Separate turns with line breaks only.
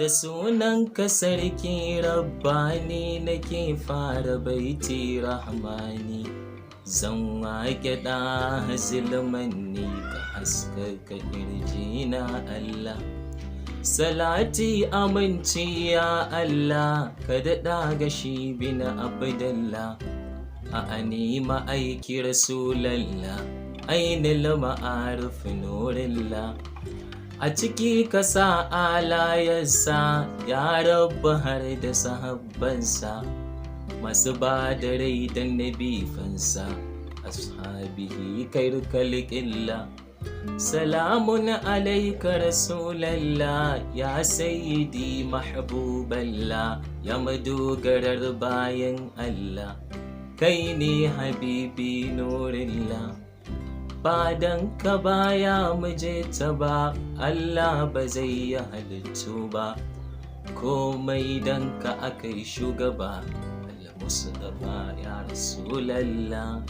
Da sunanka sarki rabbani nake fara baiti rahmani, zan waƙe ɗaha zulmanni ka haskaka ƙirjina Allah. Salati aminci ya Allah ka daɗa ga shi bin Abdallah, a anima aiki Rasulallah ainil ma'arif nurillah. A ciki ka sa alayensa ya rabu har da sahabbansa, masu ba da rai don nabi fansa, ashabihi khair khalqillah. Salamun alaika Rasulallah ya sayyidi mahbuballah, ya madogarar bayan Allah, kai ne habibi nurillah. Ba dan ka baya muje ta ba, Allah ba zai yi halittu ba, komai dan ka aka yi shugaba, al-Mustafa ya Rasulallah.